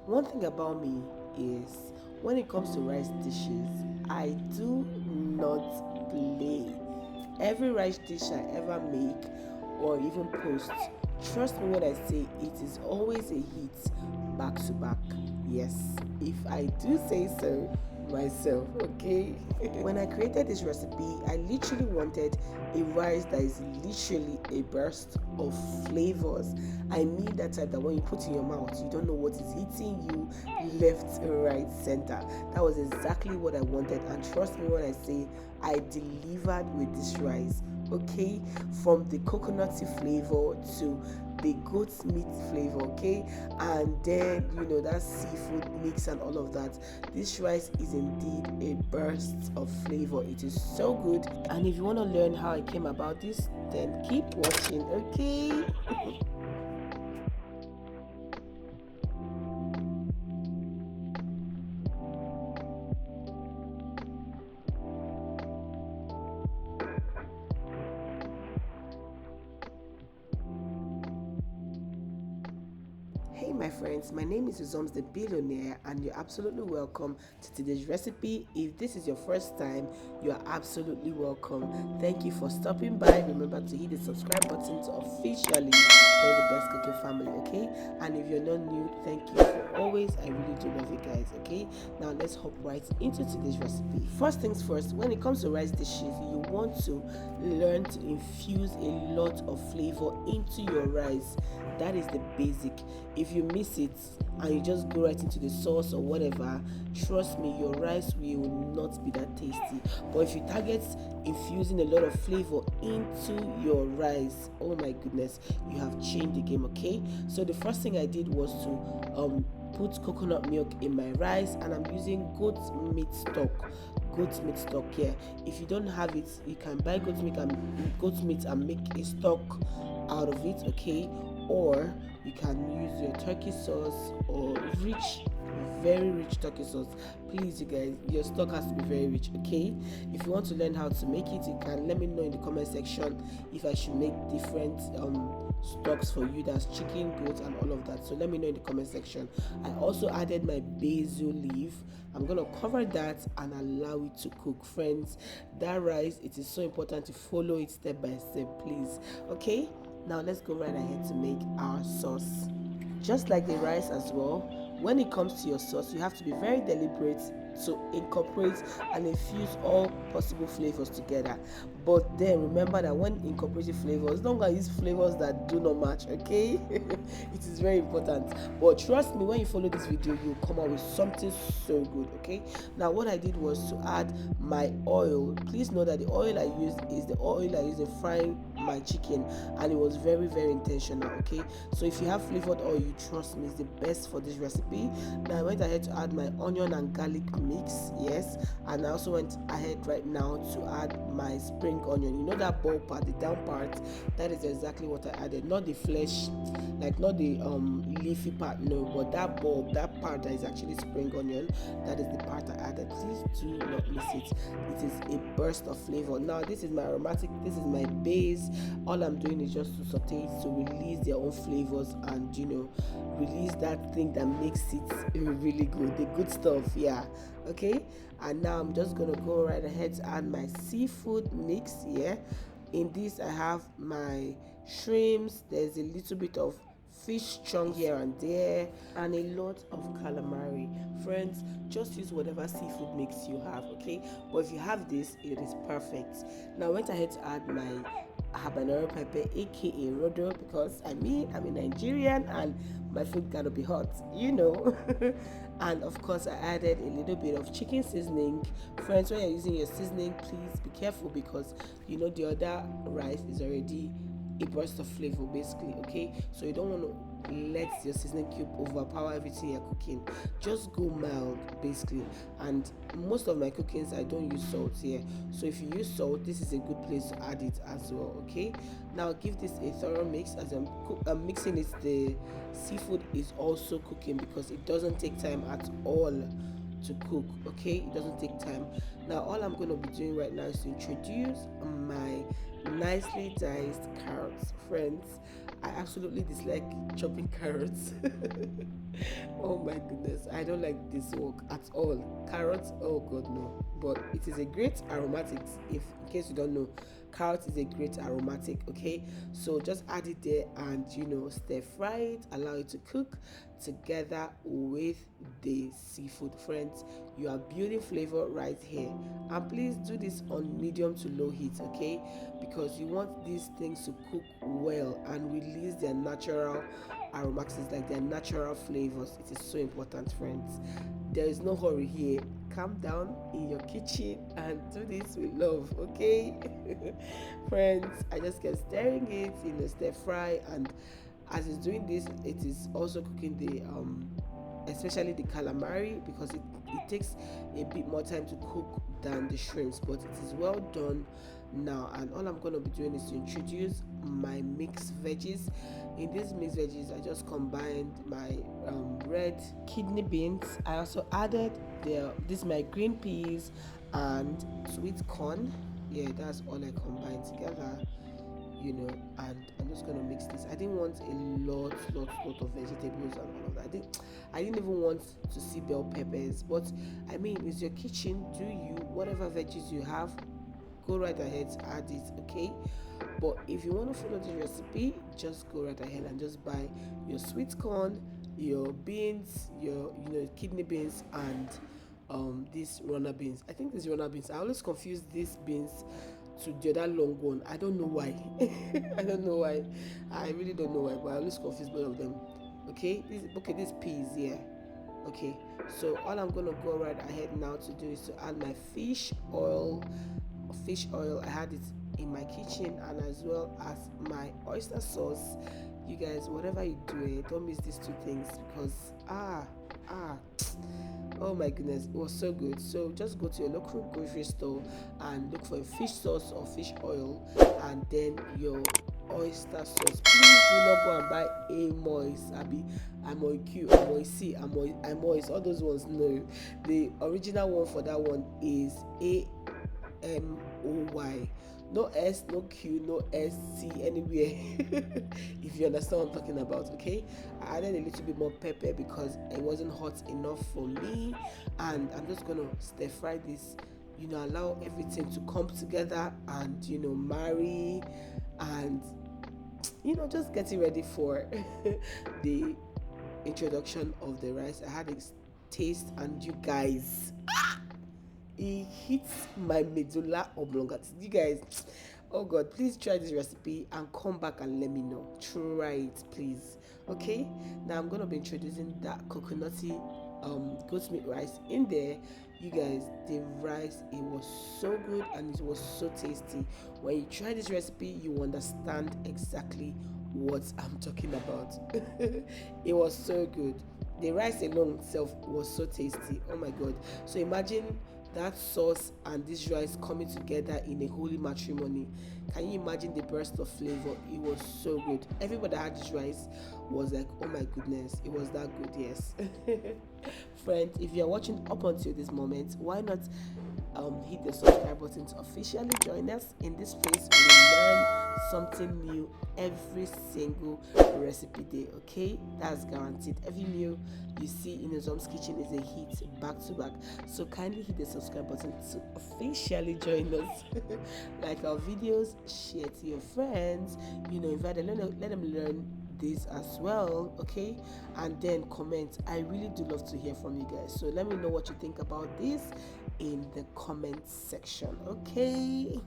One thing about me is when it comes to rice dishes, I do not play. Every rice dish I ever make or even post, trust me when I say it is always a hit back to back. Yes, if I do say so myself, okay? When I created this recipe, I literally wanted a rice that is literally a burst of flavors. I mean that type that when you put in your mouth, you don't know what is hitting you left, right, center. That was exactly what I wanted, and trust me when I say I delivered with this rice. Okay, from the coconutty flavor to the goat's meat flavor, okay, and then that seafood mix and all of that. This rice is indeed a burst of flavor. It is so good, and if you want to learn how I came about this, then keep watching, okay? Hey, my friends, my name is Uzoms the Billionaire, and you're absolutely welcome to today's recipe. If this is your first time, you are absolutely welcome. Thank you for stopping by. Remember to hit the subscribe button to officially join the Best Cooking family, okay? And if you're not new, thank you for always. I really do love you guys, okay? Now let's hop right into today's recipe. First things first, when it comes to rice dishes, you want to learn to infuse a lot of flavor into your rice. That is the basic. If you miss it and you just go right into the sauce or whatever, trust me, your rice will not be that tasty. But if you target infusing a lot of flavor into your rice, oh my goodness, you have changed the game, okay? So the first thing I did was to put coconut milk in my rice, and I'm using goat meat stock here. If you don't have it, you can buy goat meat and make a stock out of it, okay? Or you can use your turkey sauce or very rich turkey sauce. Please, you guys, your stock has to be very rich, okay? If you want to learn how to make it, you can let me know in the comment section if I should make different stocks for you. That's chicken, goat, and all of that. So let me know in the comment section. I also added my basil leaf. I'm gonna cover that and allow it to cook. Friends, that rice, it is so important to follow it step by step, please, okay? Now let's go right ahead to make our sauce. Just like the rice as well, when it comes to your sauce, you have to be very deliberate to incorporate and infuse all possible flavors together. But then remember that when incorporating flavors, don't go use flavors that do not match, okay? It is very important. But trust me, when you follow this video, you'll come out with something so good, okay? Now what I did was to add my oil. Please know that the oil I used is the oil I use in frying my chicken, and it was very, very intentional, okay? So if you have flavored oil, you trust me, it's the best for this recipe. Now I went ahead to add my onion and garlic mix, yes, and I also went ahead right now to add my spring onion. You know that bulb part, the down part, that is exactly what I added, not the flesh, like not the leafy part, no, but that bulb, that part that is actually spring onion, that is the part I added. Please do not miss it. It is a burst of flavor. Now this is my aromatic, this is my base. All I'm doing is just to saute it to release their own flavors and release that thing that makes it really good, the good stuff, yeah, okay? And now I'm just gonna go right ahead to add my seafood mix here. In this I have my shrimps, there's a little bit of fish chunk here and there, and a lot of calamari. Friends, just use whatever seafood mix you have, okay? But if you have this, it is perfect. Now I went ahead to add my habanero pepper, aka rodo, because I'm a Nigerian and my food gotta be hot, and of course I added a little bit of chicken seasoning. Friends, when you're using your seasoning, please be careful, because the other rice is already a burst of flavor basically, okay? So you don't want to let your seasoning cube overpower everything you're cooking. Just go mild basically. And most of my cookings I don't use salt here, so if you use salt, this is a good place to add it as well, okay? Now give this a thorough mix. As I'm mixing it, the seafood is also cooking, because it doesn't take time at all to cook, okay? It doesn't take time. Now all I'm going to be doing right now is to introduce my nicely diced carrots. Friends, I absolutely dislike chopping carrots. Oh my goodness, I don't like this work at all. Carrots, oh god no. But it is a great aromatic. If in case you don't know, carrot is a great aromatic. Okay, so just add it there and stir fry it, allow it to cook together with the seafood. Friends, you are building flavor right here, and please do this on medium to low heat, okay, because you want these things to cook well and release their natural aromatics, like their natural flavors. It is so important, friends. There is no hurry here. Calm down in your kitchen and do this with love, okay? Friends, I just kept stirring it in a stir fry, and as it's doing this, it is also cooking the especially the calamari, because it takes a bit more time to cook than the shrimps, but it is well done now. And all I'm going to be doing is to introduce my mixed veggies. In these mixed veggies, I just combined my red kidney beans. I also added my green peas and sweet corn. Yeah, that's all I combined together, and I'm just gonna mix this. I didn't want a lot of vegetables and all of that. I didn't even want to see bell peppers, but I mean, it's your kitchen. Do you whatever veggies you have, go right ahead to add it, okay? But if you want to follow the recipe, just go right ahead and just buy your sweet corn, your beans, your kidney beans, and these runner beans. I think these runner beans. I always confuse these beans to the other long one. I don't know why. I don't know why. I really don't know why, but I always confuse both of them. This peas here. Okay, so all I'm gonna go right ahead now to do is to add my fish oil. I had it in my kitchen, and as well as my oyster sauce. You guys, whatever you do, don't miss these two things, because ah oh my goodness, it was so good. So just go to your local grocery store and look for a fish sauce or fish oil, and then your oyster sauce. Please do not go and buy Amoy's, Amoy Q, Amoy C, Amoy's, all those ones. No, the original one for that one is Amoy. No S, no Q, no SC anywhere. If you understand what I'm talking about, okay? I added a little bit more pepper because it wasn't hot enough for me, and I'm just gonna stir fry this. Allow everything to come together and marry, and just getting ready for the introduction of the rice. I had a taste, and you guys, it hits my medulla oblongata. You guys, oh god, please try this recipe and come back and let me know. Try it, please. Okay, now I'm gonna be introducing that coconutty goat meat rice in there. You guys, the rice, it was so good and it was so tasty. When you try this recipe, you understand exactly what I'm talking about. It was so good. The rice alone itself was so tasty. Oh my god. So imagine that sauce and this rice coming together in a holy matrimony. Can you imagine the burst of flavor? It was so good. Everybody that had this rice was like, oh my goodness, it was that good. Yes. Friends, if you're watching up until this moment, why not hit the subscribe button to officially join us. In this space, we learn something new every single recipe day. Okay, that's guaranteed. Every meal you see in Uzoms kitchen is a hit back to back. So kindly hit the subscribe button to officially join us. Like our videos, share to your friends. Invite them, let them learn this as well, okay? And then comment. I really do love to hear from you guys, so let me know what you think about this in the comment section, okay?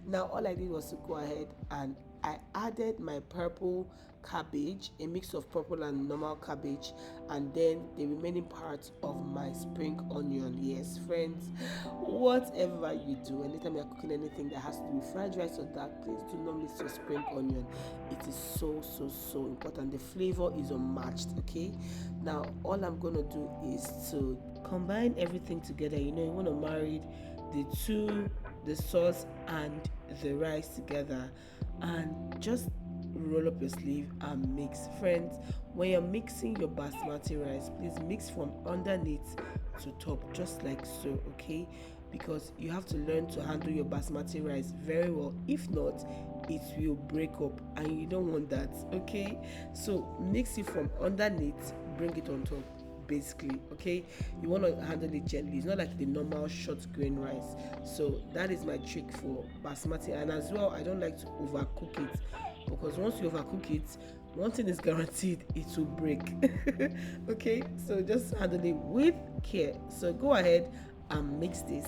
Now all I did was to go ahead and I added my purple cabbage, a mix of purple and normal cabbage, and then the remaining part of my spring onion. Yes, friends, whatever you do, anytime you're cooking anything that has to do with fried rice or that, please do not miss your spring onion. It is so important. The flavor is unmatched, okay? Now all I'm gonna do is to combine everything together. You want to marry the sauce and the rice together, and just roll up your sleeve and mix. Friends, when you're mixing your basmati rice, please mix from underneath to top, just like so, okay? because you have to learn to handle your basmati rice very well. If not, it will break up, and you don't want that. Okay, so mix it from underneath, bring it on top, basically. Okay, you want to handle it gently. It's not like the normal short grain rice. So that is my trick for basmati. And as well, I don't like to overcook it, because once you overcook it, one thing is guaranteed: it will break. Okay, so just handle it with care. So go ahead and mix this.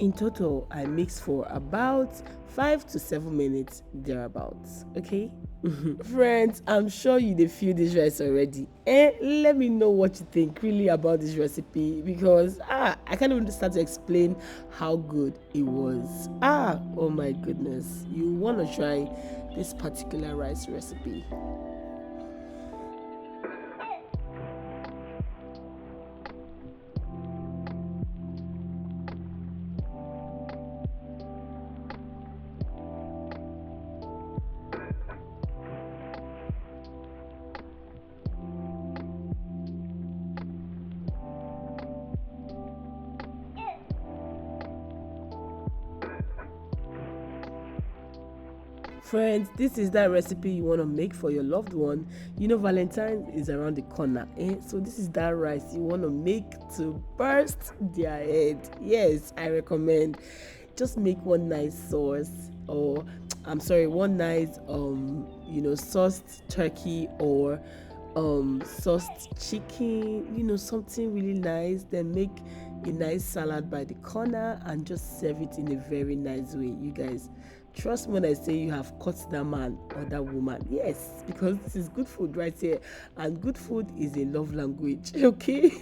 In total, I mix for about 5 to 7 minutes thereabouts. Okay. Friends, I'm sure you dey feel this rice already. Let me know what you think really about this recipe, because I can't even start to explain how good it was. Oh my goodness, you want to try this particular rice recipe. Friends, this is that recipe you want to make for your loved one. You know, Valentine is around the corner, so this is that rice you want to make to burst their head. Yes, I recommend. Just make one nice sauce, or I'm sorry, one nice sauced turkey, or sauced chicken, something really nice. Then make a nice salad by the corner and just serve it in a very nice way. You guys, trust me when I say you have caught that man or that woman. Yes, because this is good food right here, and good food is a love language. Okay.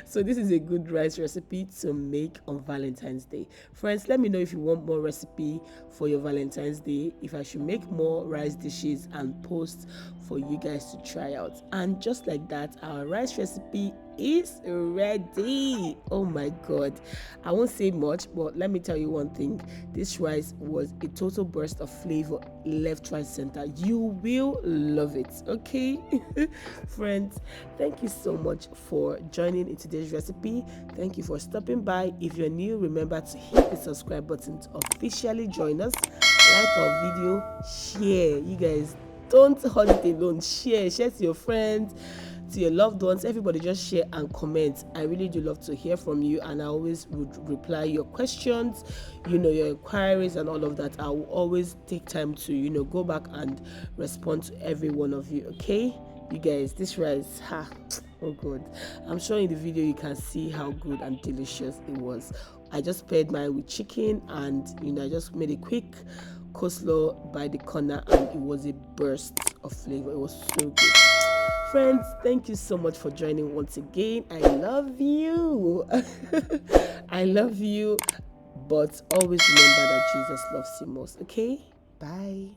So this is a good rice recipe to make on Valentine's Day. Friends, let me know if you want more recipe for your Valentine's Day, if I should make more rice dishes and post for you guys to try out. And just like that, our rice recipe is ready. Oh my god, I won't say much, but let me tell you one thing: this rice was a total burst of flavor, left, right, center. You will love it. Okay. Friends, thank you so much for joining in today's recipe. Thank you for stopping by. If you're new, remember to hit the subscribe button to officially join us. Like our video, share. You guys, don't hold it alone. Share to your friends, to your loved ones. Everybody just share and comment. I really do love to hear from you, and I always would reply your questions, your inquiries and all of that. I will always take time to go back and respond to every one of you. Okay, you guys, this rice, oh god, I'm sure in the video you can see how good and delicious it was. I just paired mine with chicken, and I just made a quick coleslaw by the corner, and it was a burst of flavor. It was so good. Friends, thank you so much for joining once again. I love you. I love you, but always remember that Jesus loves you most. Okay, bye.